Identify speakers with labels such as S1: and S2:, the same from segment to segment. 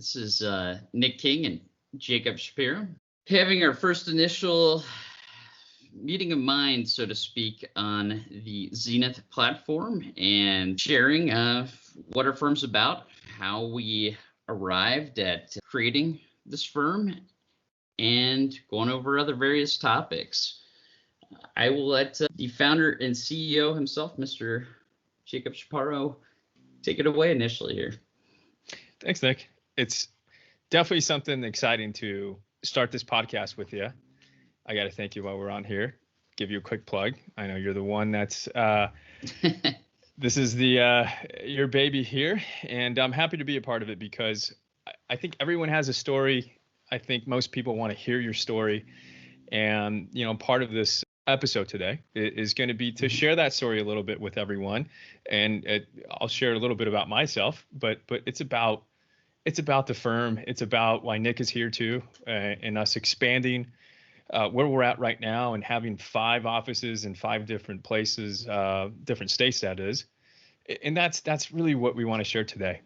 S1: This is Nick King and Jacob Shapiro having our first initial meeting of minds, so to speak, on the Zenith platform and sharing what our firm's about, how we arrived at creating this firm, and going over other various topics. I will let the founder and CEO himself, Mr. Jacob Shapiro, take it away initially here.
S2: Thanks, Nick. It's definitely something exciting to start this podcast with you. I got to thank you while we're on here. Give you a quick plug. I know you're the one that's this is the your baby here, and I'm happy to be a part of it because I think everyone has a story. I think most people want to hear your story, and part of this episode today is going to be to share that story a little bit with everyone, and I'll share a little bit about myself, but it's about the firm. It's about why Nick is here too, and us expanding where we're at right now and having 5 offices in 5 different places, different states that is, and that's really what we want to share today.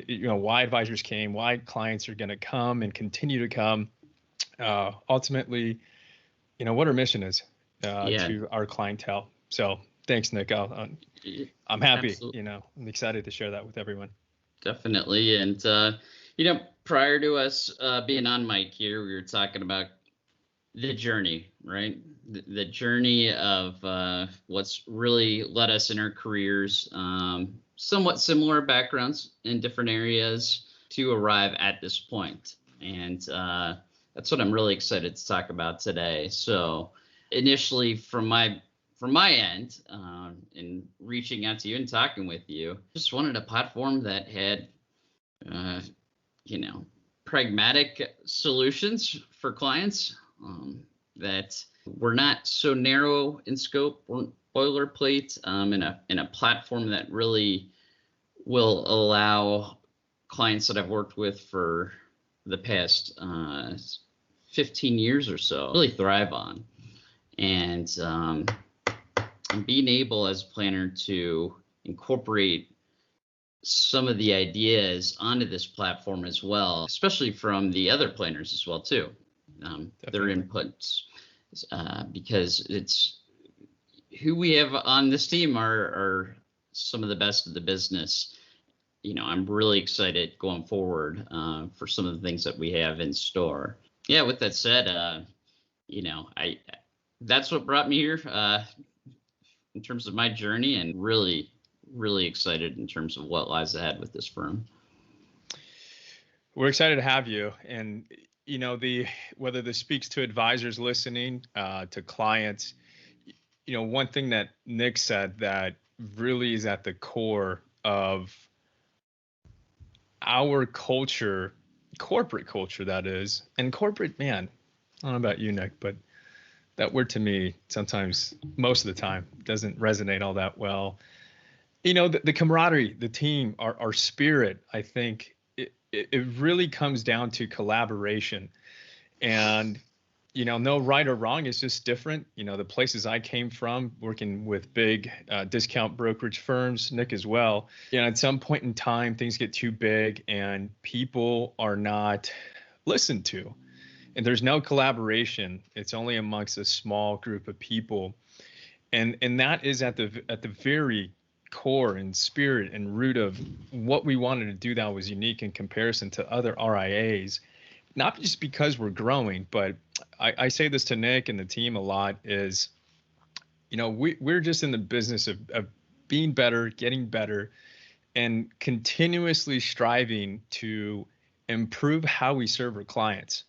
S2: Why advisors came, why clients are going to come and continue to come. Ultimately, what our mission is to our clientele. So thanks, Nick. I'm happy.
S1: Absolutely.
S2: I'm excited to share that with everyone.
S1: Definitely. And, prior to us being on mic here, we were talking about the journey, right? The journey of what's really led us in our careers, somewhat similar backgrounds in different areas to arrive at this point. And that's what I'm really excited to talk about today. So initially from my end, in reaching out to you and talking with you, just wanted a platform that had, pragmatic solutions for clients that were not so narrow in scope, weren't boilerplate, in a platform that really will allow clients that I've worked with for the past 15 years or so really thrive on. And being able as a planner to incorporate some of the ideas onto this platform as well, especially from the other planners as well too, their inputs, because it's who we have on this team are some of the best of the business. I'm really excited going forward for some of the things that we have in store. Yeah, with that said, that's what brought me here in terms of my journey, and really, really excited in terms of what lies ahead with this firm.
S2: We're excited to have you. And, whether this speaks to advisors listening, to clients, one thing that Nick said that really is at the core of our culture, corporate culture, that is, and corporate, man, I don't know about you, Nick, but that word to me sometimes, most of the time, doesn't resonate all that well. The camaraderie, the team, our spirit, I think it really comes down to collaboration. And, no right or wrong, it's just different. The places I came from, working with big discount brokerage firms, Nick as well, at some point in time, things get too big and people are not listened to. And there's no collaboration. It's only amongst a small group of people. And that is at the very core and spirit and root of what we wanted to do that was unique in comparison to other RIAs. Not just because we're growing, but I say this to Nick and the team a lot is, we're just in the business of being better, getting better, and continuously striving to improve how we serve our clients.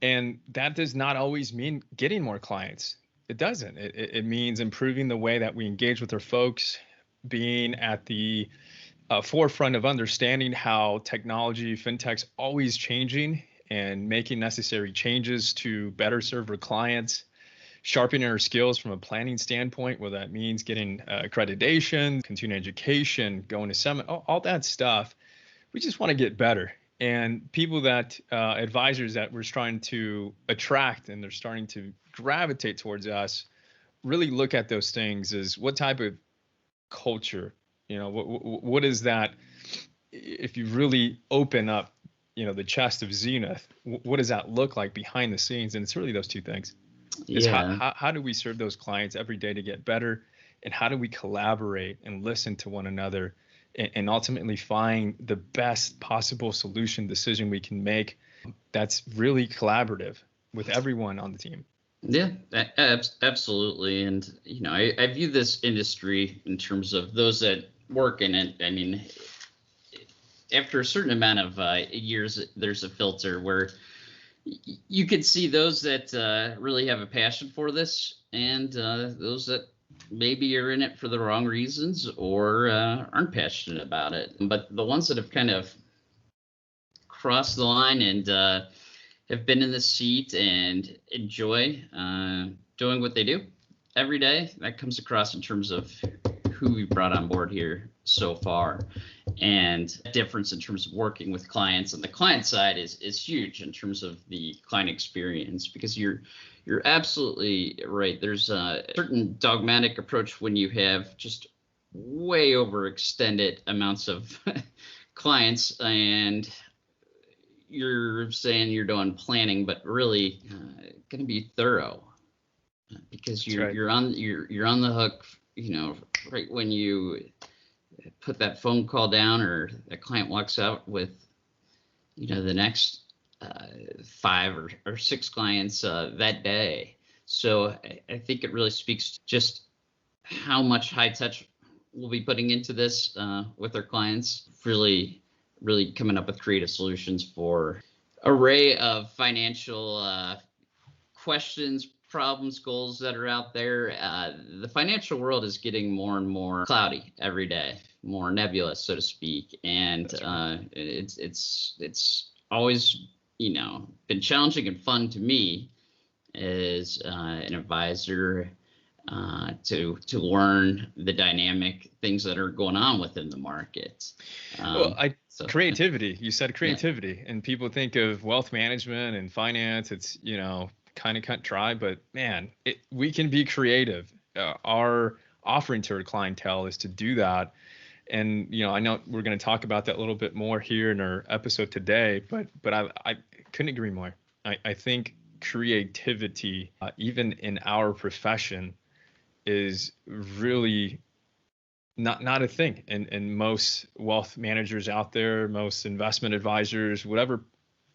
S2: And that does not always mean getting more clients. It doesn't. It means improving the way that we engage with our folks, being at the forefront of understanding how technology, fintech's always changing, and making necessary changes to better serve our clients, sharpening our skills from a planning standpoint, whether that means getting accreditation, continuing education, going to summit, all that stuff. We just want to get better. And people that advisors that we're trying to attract and they're starting to gravitate towards us really look at those things as what type of culture, what is that? If you really open up the chest of Zenith, what does that look like behind the scenes? And it's really those two things. Is
S1: Yeah.
S2: how do we serve those clients every day to get better, and how do we collaborate and listen to one another, and ultimately find the best possible solution decision we can make that's really collaborative with everyone on the team.
S1: Yeah, absolutely. And, I view this industry in terms of those that work in it. I mean, after a certain amount of years, there's a filter where you could see those that really have a passion for this, and those that maybe are in it for the wrong reasons or aren't passionate about it. But the ones that have kind of crossed the line and have been in the seat and enjoy doing what they do every day, that comes across in terms of who we brought on board here so far. And difference in terms of working with clients on the client side is huge in terms of the client experience, because you're absolutely right. There's a certain dogmatic approach when you have just way overextended amounts of clients, and you're saying you're doing planning, but really going to be thorough, because you're on the hook, right when you put that phone call down or a client walks out with, the next 5 or 6 clients that day. So I think it really speaks to just how much high touch we'll be putting into this with our clients, really coming up with creative solutions for array of financial questions, problems, goals that are out there. The financial world is getting more and more cloudy every day, more nebulous, so to speak, and it's always been challenging and fun to me as an advisor to learn the dynamic things that are going on within the market.
S2: Creativity. You said creativity, and people think of wealth management and finance. It's kind of cut dry, but man, we can be creative. Our offering to our clientele is to do that. And I know we're going to talk about that a little bit more here in our episode today, but I couldn't agree more. I think creativity, even in our profession, is really not a thing. And most wealth managers out there, most investment advisors, whatever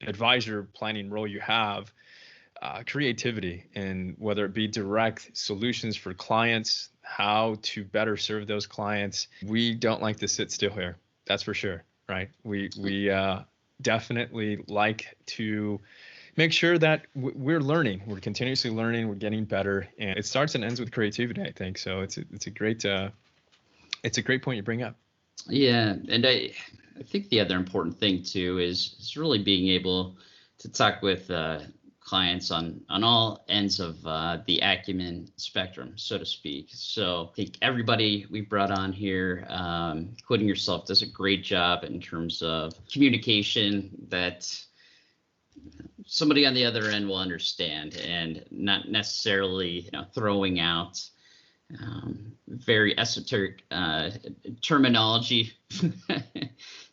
S2: advisor planning role you have, creativity, and whether it be direct solutions for clients, how to better serve those clients. We don't like to sit still here. That's for sure, right? We definitely like to make sure that we're learning. We're continuously learning. We're getting better, and it starts and ends with creativity, I think. So it's a great point you bring up.
S1: Yeah, and I think the other important thing too is really being able to talk with clients on all ends of the acumen spectrum, so to speak. So I think everybody we brought on here, including yourself, does a great job in terms of communication that somebody on the other end will understand, and not necessarily throwing out very esoteric terminology,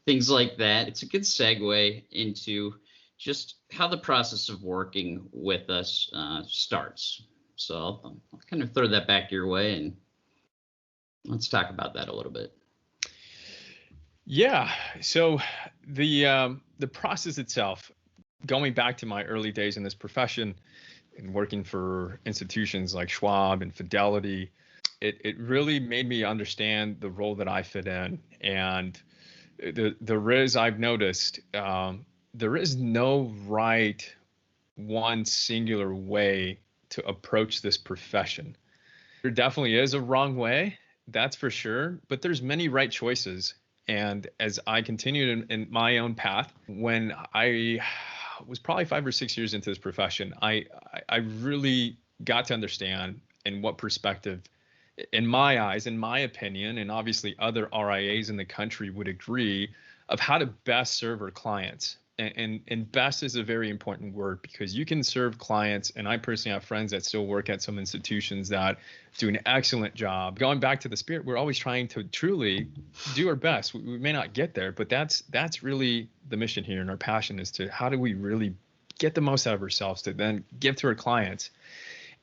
S1: things like that. It's a good segue into just how the process of working with us starts. So I'll kind of throw that back your way, and let's talk about that a little bit.
S2: Yeah. So the process itself, going back to my early days in this profession and working for institutions like Schwab and Fidelity, it really made me understand the role that I fit in. And I've noticed there is no right one singular way to approach this profession. There definitely is a wrong way, that's for sure, but there's many right choices. And as I continued in my own path, when I was probably 5 or 6 years into this profession, I really got to understand in what perspective, in my eyes, in my opinion, and obviously other RIAs in the country would agree, of how to best serve our clients. And best is a very important word, because you can serve clients, and I personally have friends that still work at some institutions that do an excellent job. Going back to the spirit, we're always trying to truly do our best. We may not get there, but that's really the mission here, and our passion is to how do we really get the most out of ourselves to then give to our clients.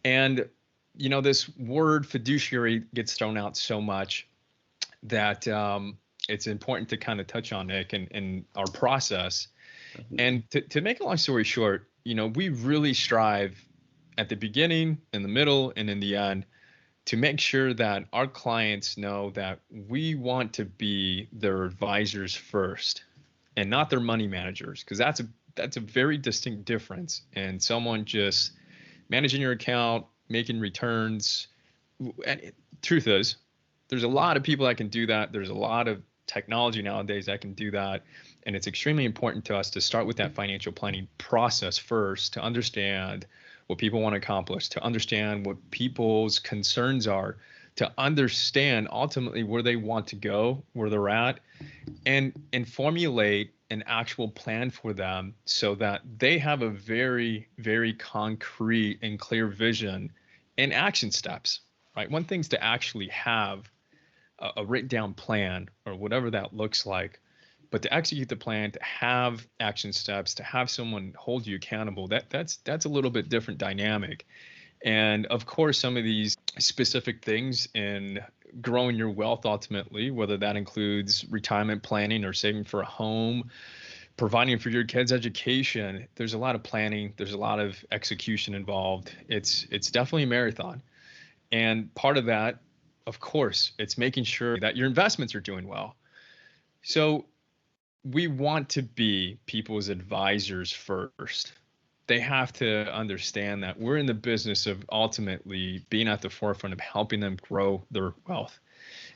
S2: And this word fiduciary gets thrown out so much that it's important to kind of touch on, Nick, and our process. And to make a long story short, we really strive at the beginning, in the middle, and in the end to make sure that our clients know that we want to be their advisors first and not their money managers, because that's a very distinct difference. And someone just managing your account, making returns. And truth is, there's a lot of people that can do that. There's a lot of technology nowadays that can do that. And it's extremely important to us to start with that financial planning process first, to understand what people want to accomplish, to understand what people's concerns are, to understand ultimately where they want to go, where they're at, and formulate an actual plan for them so that they have a very, very concrete and clear vision and action steps, right? One thing's to actually have a written down plan or whatever that looks like, but to execute the plan, to have action steps, to have someone hold you accountable, that's a little bit different dynamic. And of course, some of these specific things in growing your wealth ultimately, whether that includes retirement planning or saving for a home, providing for your kids' education, there's a lot of planning, there's a lot of execution involved. It's definitely a marathon. And part of that, of course, it's making sure that your investments are doing well. So we want to be people's advisors first. They have to understand that we're in the business of ultimately being at the forefront of helping them grow their wealth.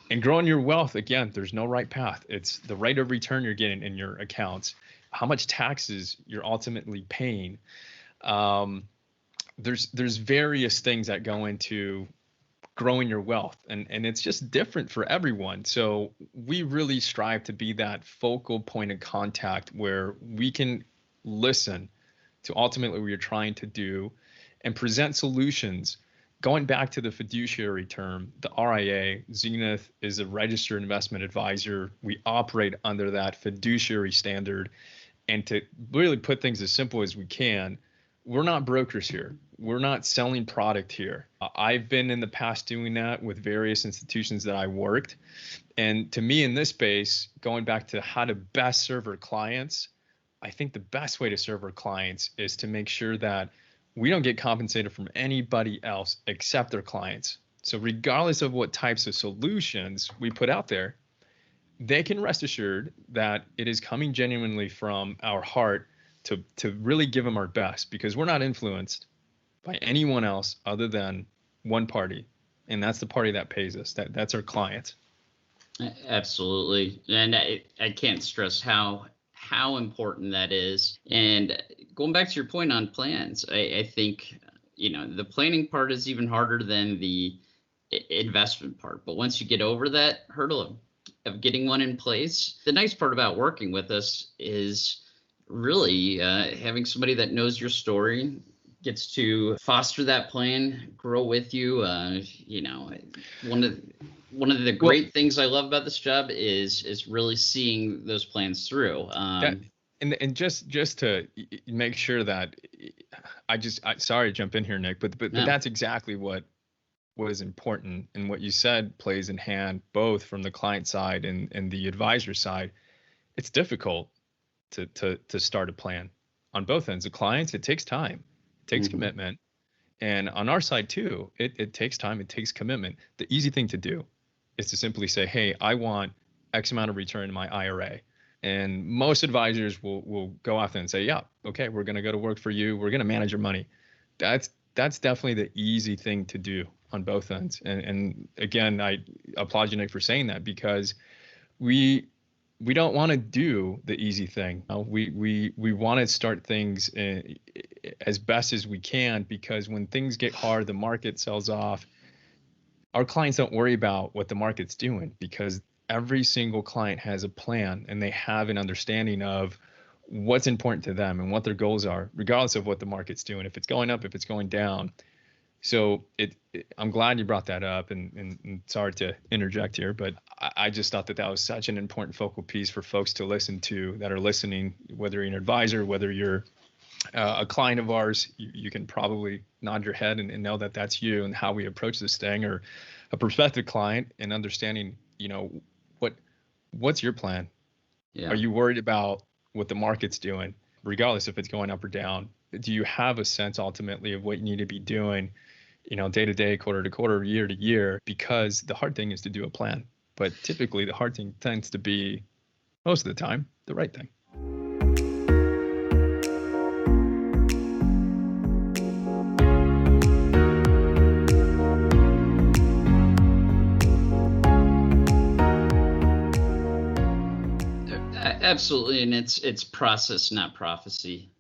S2: And growing your wealth, again, there's no right path. It's the rate of return you're getting in your accounts, how much taxes you're ultimately paying. There's various things that go into growing your wealth, and it's just different for everyone. So we really strive to be that focal point of contact where we can listen to ultimately what you're trying to do and present solutions. Going back to the fiduciary term, the RIA, Zenith is a registered investment advisor. We operate under that fiduciary standard. And to really put things as simple as we can, we're not brokers here. We're not selling product here. I've been in the past doing that with various institutions that I worked. And to me, in this space, going back to how to best serve our clients, I think the best way to serve our clients is to make sure that we don't get compensated from anybody else except their clients. So regardless of what types of solutions we put out there, they can rest assured that it is coming genuinely from our heart to really give them our best, because we're not influenced by anyone else other than one party, and that's the party that pays us. That's our clients.
S1: Absolutely. And I can't stress how important that is. And going back to your point on plans, I think, the planning part is even harder than the investment part. But once you get over that hurdle of getting one in place, the nice part about working with us is really having somebody that knows your story, gets to foster that plan, grow with you. One of the great things I love about this job is really seeing those plans through.
S2: And just to make sure that sorry to jump in here, Nick, but
S1: No.
S2: that's exactly what is important, and what you said plays in hand both from the client side and the advisor side. It's difficult to start a plan on both ends. The clients, it takes time, it takes commitment, and on our side too, it takes time, it takes commitment. The easy thing to do is to simply say, hey, I want X amount of return in my IRA. And most advisors will go after and say, yeah, okay, we're going to go to work for you. We're going to manage your money. That's definitely the easy thing to do on both ends. And again, I applaud you, Nick, for saying that, because we don't want to do the easy thing. We want to start things as best as we can, because when things get hard, the market sells off. Our clients don't worry about what the market's doing, because every single client has a plan and they have an understanding of what's important to them and what their goals are, regardless of what the market's doing, if it's going up, if it's going down. So I'm glad you brought that up, and sorry to interject here, but I just thought that was such an important focal piece for folks to listen to that are listening, whether you're an advisor, whether you're a client of ours, you can probably nod your head and know that that's you and how we approach this thing, or a prospective client and understanding, what's your plan?
S1: Yeah.
S2: Are you worried about what the market's doing, regardless if it's going up or down? Do you have a sense ultimately of what you need to be doing, day to day, quarter to quarter, year to year? Because the hard thing is to do a plan, but typically the hard thing tends to be, most of the time, the right thing.
S1: Absolutely, and it's process, not prophecy.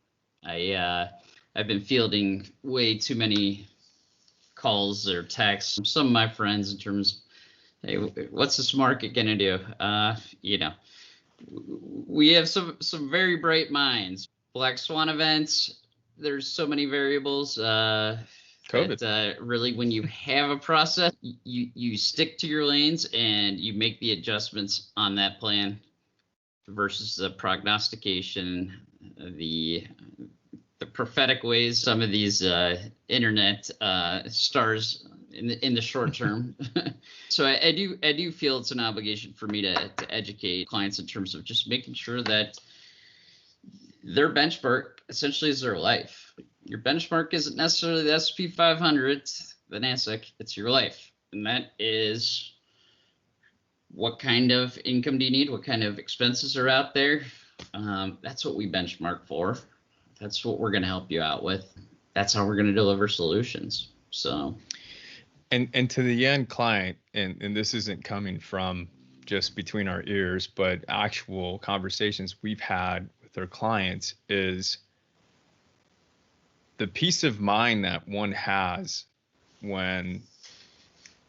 S1: I've been fielding way too many calls or texts from some of my friends in terms of, hey, what's this market gonna do? We have some very bright minds. Black swan events. There's so many variables.
S2: COVID.
S1: That really, when you have a process, you stick to your lanes and you make the adjustments on that plan versus the prognostication, the prophetic ways some of these internet stars in the short term. So I do feel it's an obligation for me to educate clients in terms of just making sure that their benchmark essentially is their life. Your benchmark isn't necessarily the S&P 500, the NASDAQ, it's your life. And that is, what kind of income do you need? What kind of expenses are out there? That's what we benchmark for. That's what we're going to help you out with. That's how we're going to deliver solutions. So,
S2: and to the end client, and this isn't coming from just between our ears, but actual conversations we've had with our clients, is the peace of mind that one has when,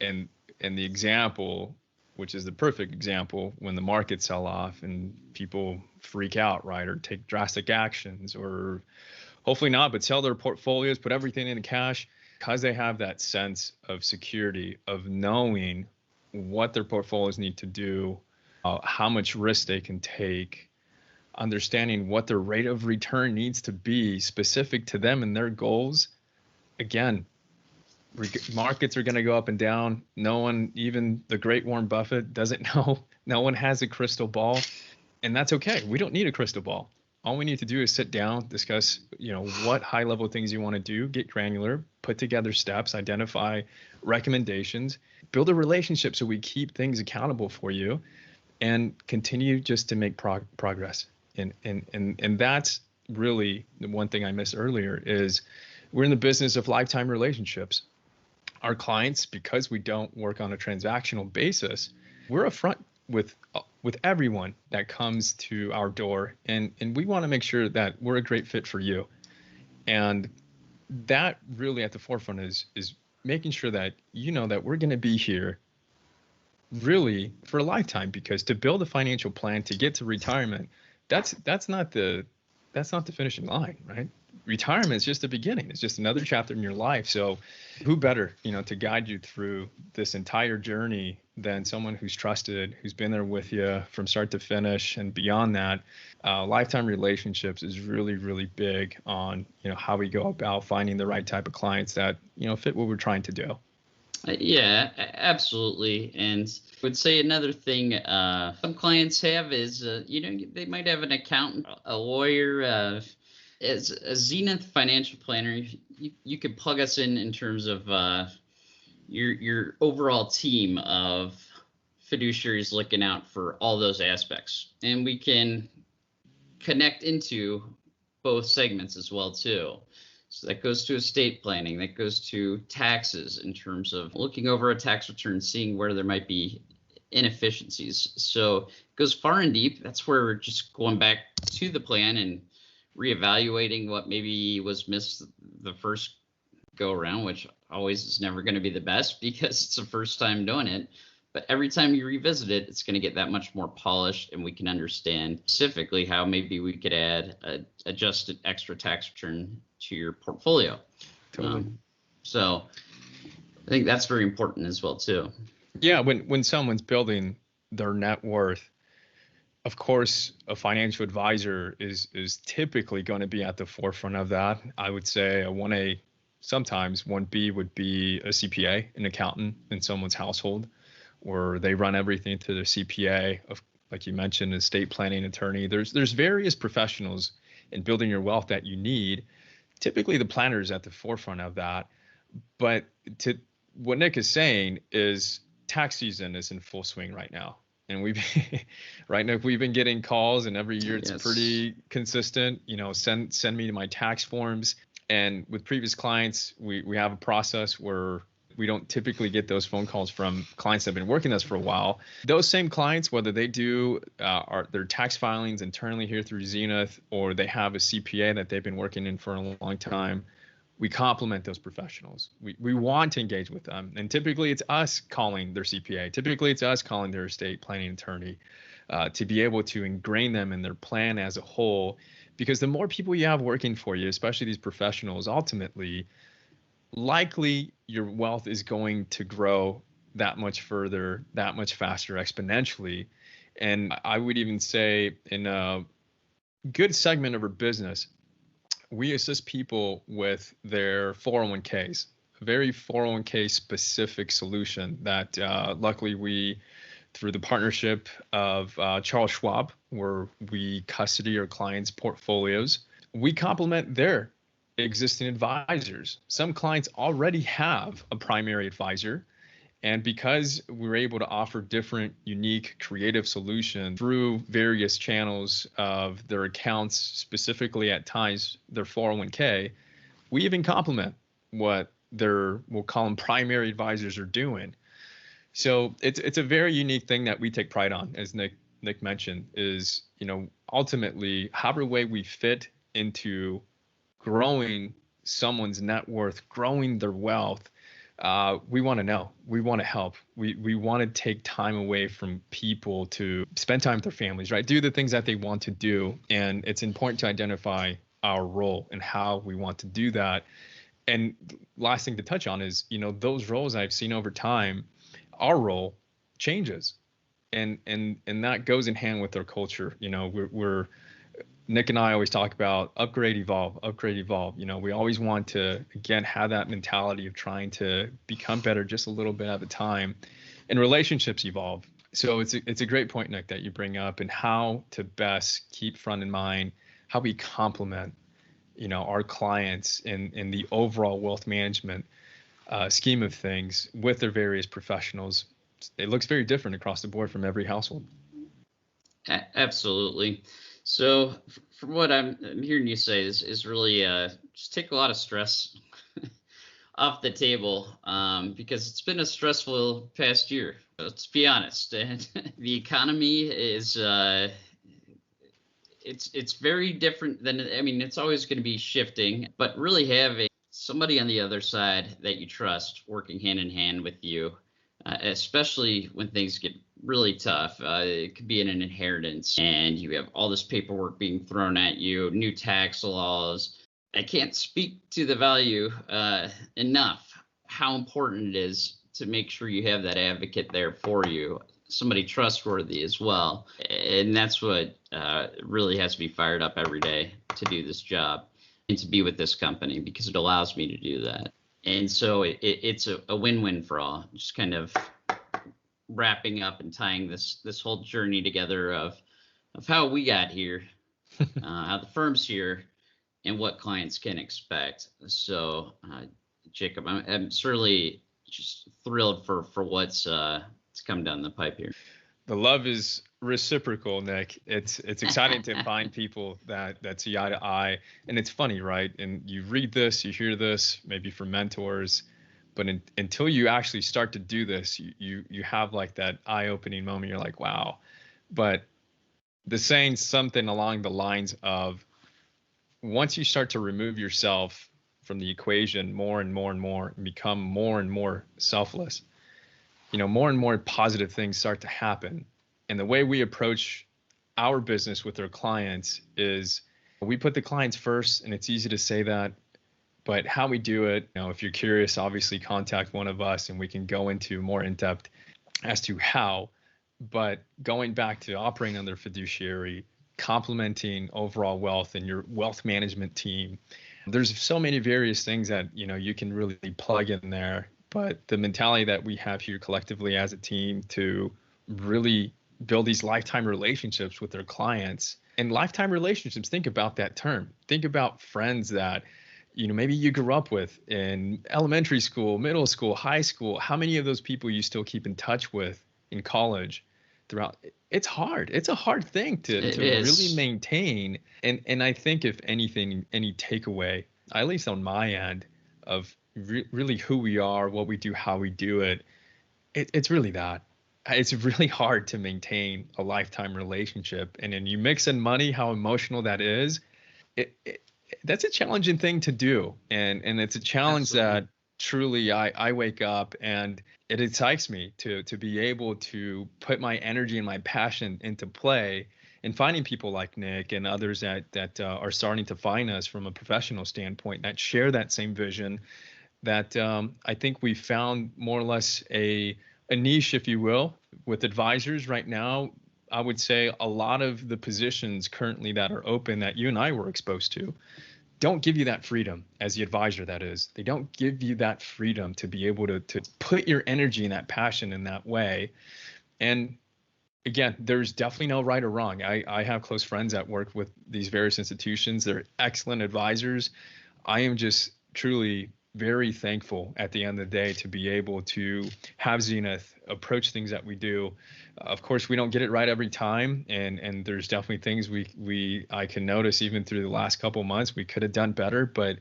S2: and the example, which is the perfect example, when the markets sell off and people freak out, right, or take drastic actions, or hopefully not, but sell their portfolios, put everything into cash, because they have that sense of security of knowing what their portfolios need to do, how much risk they can take, understanding what their rate of return needs to be specific to them and their goals. Again, markets are going to go up and down. No one, even the great Warren Buffett, doesn't know. No one has a crystal ball, and that's okay. We don't need a crystal ball. All we need to do is sit down, discuss, what high level things you want to do, get granular, put together steps, identify recommendations, build a relationship so we keep things accountable for you, and continue just to make progress. And that's really the one thing I missed earlier, is we're in the business of lifetime relationships. Our clients, because we don't work on a transactional basis, we're upfront with everyone that comes to our door, and we want to make sure that we're a great fit for you. And that really at the forefront is making sure that that we're going to be here really for a lifetime, because to build a financial plan to get to retirement, that's not the finishing line, right? Retirement is just the beginning. It's just another chapter in your life. So who better, to guide you through this entire journey than someone who's trusted, who's been there with you from start to finish and beyond that. Lifetime relationships is really, really big on, how we go about finding the right type of clients that, fit what we're trying to do.
S1: Yeah, absolutely. And I would say another thing some clients have is, they might have an accountant, a lawyer. As a Zenith financial planner, you could plug us in terms of your overall team of fiduciaries looking out for all those aspects, and we can connect into both segments as well too. So that goes to estate planning, that goes to taxes in terms of looking over a tax return, seeing where there might be inefficiencies. So it goes far and deep. That's where we're just going back to the plan and reevaluating what maybe was missed the first go around, which always is never going to be the best because it's the first time doing it. But every time you revisit it, it's going to get that much more polished, and we can understand specifically how maybe we could add a adjusted extra tax return to your portfolio.
S2: Totally.
S1: So I think that's very important as well too.
S2: Yeah, when someone's building their net worth, of course, a financial advisor is typically going to be at the forefront of that. I would say a 1A, sometimes 1B would be a CPA, an accountant in someone's household, or they run everything through their CPA, of like you mentioned, estate planning attorney. There's various professionals in building your wealth that you need. Typically, the planner is at the forefront of that. But to what Nick is saying is tax season is in full swing right now. And right now we've been getting calls, and every year it's pretty consistent. Send me my tax forms. And with previous clients, we have a process where we don't typically get those phone calls from clients that have been working with us for a while. Those same clients, whether they do their tax filings internally here through Zenith, or they have a CPA that they've been working in for a long time, we compliment those professionals. We want to engage with them. And typically it's us calling their CPA. Typically it's us calling their estate planning attorney to be able to ingrain them in their plan as a whole. Because the more people you have working for you, especially these professionals, ultimately, likely your wealth is going to grow that much further, that much faster, exponentially. And I would even say in a good segment of our business, we assist people with their 401ks, a very 401k specific solution that luckily we, through the partnership of Charles Schwab, where we custody our clients' portfolios, we complement their existing advisors. Some clients already have a primary advisor. And because we're able to offer different, unique, creative solutions through various channels of their accounts, specifically at times their 401k, we even complement what we'll call them primary advisors are doing. So it's a very unique thing that we take pride on, as Nick mentioned, is, ultimately, however way we fit into growing someone's net worth, growing their wealth, we want to know, we want to help, we want to take time away from people to spend time with their families, right? Do the things that they want to do. And it's important to identify our role and how we want to do that. And last thing to touch on is, those roles I've seen over time, our role changes. And that goes in hand with our culture. We're Nick and I always talk about upgrade, evolve, upgrade, evolve. We always want to, again, have that mentality of trying to become better just a little bit at a time. And relationships evolve. So it's a great point, Nick, that you bring up, and how to best keep front in mind how we complement, our clients in the overall wealth management scheme of things with their various professionals. It looks very different across the board from every household.
S1: Absolutely. So from what I'm hearing you say is really just take a lot of stress off the table, because it's been a stressful past year. Let's be honest. And the economy is it's very different than, it's always going to be shifting, but really having somebody on the other side that you trust working hand in hand with you, especially when things get really tough. It could be an inheritance and you have all this paperwork being thrown at you, new tax laws. I can't speak to the value enough, how important it is to make sure you have that advocate there for you, somebody trustworthy as well. And that's what really has to be fired up every day to do this job and to be with this company, because it allows me to do that. And so it's a win-win for all, just kind of wrapping up and tying this whole journey together of how we got here, how the firm's here, and what clients can expect. So, Jacob, I'm certainly just thrilled for what's come down the pipe here.
S2: The love is reciprocal, Nick. It's exciting to find people that see eye to eye. And it's funny, right? And you read this, you hear this, maybe from mentors, but until you actually start to do this, you have like that eye-opening moment. You're like, wow. But the saying something along the lines of, once you start to remove yourself from the equation more and more and more, and become more and more selfless, more and more positive things start to happen. And the way we approach our business with our clients is we put the clients first, and it's easy to say that, but how we do it, if you're curious, obviously contact one of us and we can go into more in depth as to how. But going back to operating under fiduciary, complementing overall wealth and your wealth management team, there's so many various things that you can really plug in there. But the mentality that we have here collectively as a team to really build these lifetime relationships with their clients, and lifetime relationships, think about that term. Think about friends that maybe you grew up with in elementary school, middle school, high school. How many of those people you still keep in touch with in college throughout? It's hard. It's a hard thing to really maintain. And I think if anything, any takeaway, at least on my end, of really who we are, what we do, how we do it, it's really that. It's really hard to maintain a lifetime relationship. And then you mix in money, how emotional that is. That's a challenging thing to do. And it's a challenge that truly I wake up and it excites me to be able to put my energy and my passion into play, and finding people like Nick and others that are starting to find us from a professional standpoint that share that same vision, that I think we found more or less a niche, if you will, with advisors right now. I would say a lot of the positions currently that are open that you and I were exposed to don't give you that freedom as the advisor. That is, they don't give you that freedom to be able to put your energy and that passion in that way. And again, there's definitely no right or wrong. I have close friends that work with these various institutions. They're excellent advisors. I am just truly very thankful at the end of the day to be able to have Zenith approach things that we do. Of course, we don't get it right every time, and there's definitely things I can notice even through the last couple of months we could have done better. But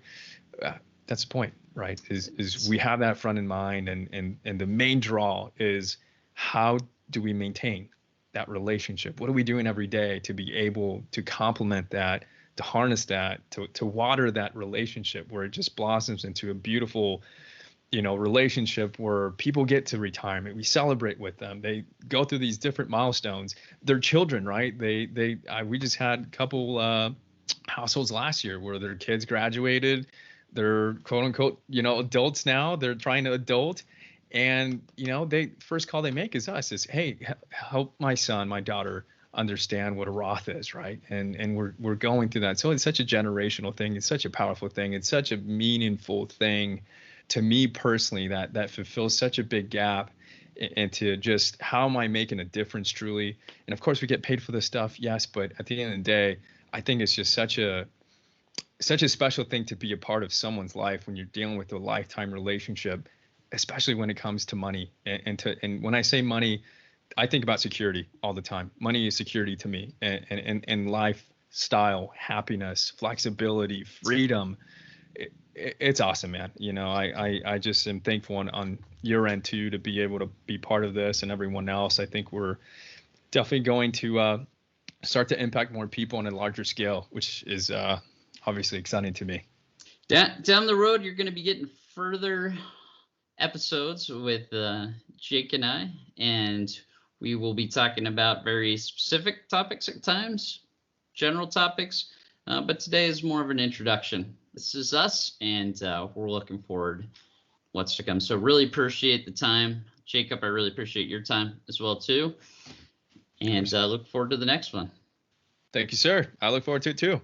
S2: that's the point, right? Is we have that front in mind, and the main draw is how do we maintain that relationship? What are we doing every day to be able to complement that, to harness that, to water that relationship where it just blossoms into a beautiful, relationship where people get to retirement. We celebrate with them. They go through these different milestones. They're children, right? We just had a couple households last year where their kids graduated. They're quote unquote, adults now. They're trying to adult. And, they first call they make is us is, hey, help my son, my daughter understand what a Roth is, right? And we're going through that. So it's such a generational thing. It's such a powerful thing. It's such a meaningful thing to me personally that fulfills such a big gap into just how am I making a difference truly. And of course we get paid for this stuff, yes, but at the end of the day, I think it's just such a special thing to be a part of someone's life when you're dealing with a lifetime relationship, especially when it comes to money. And when I say money, I think about security all the time. Money is security to me, and lifestyle, happiness, flexibility, freedom. It's awesome, man. I just am thankful on your end too to be able to be part of this, and everyone else. I think we're definitely going to start to impact more people on a larger scale, which is obviously exciting to me.
S1: Down the road, you're going to be getting further episodes with Jake and I, and we will be talking about very specific topics at times, general topics, but today is more of an introduction. This is us, and we're looking forward what's to come. So really appreciate the time. Jacob, I really appreciate your time as well, too, and look forward to the next one.
S2: Thank you, sir. I look forward to it, too.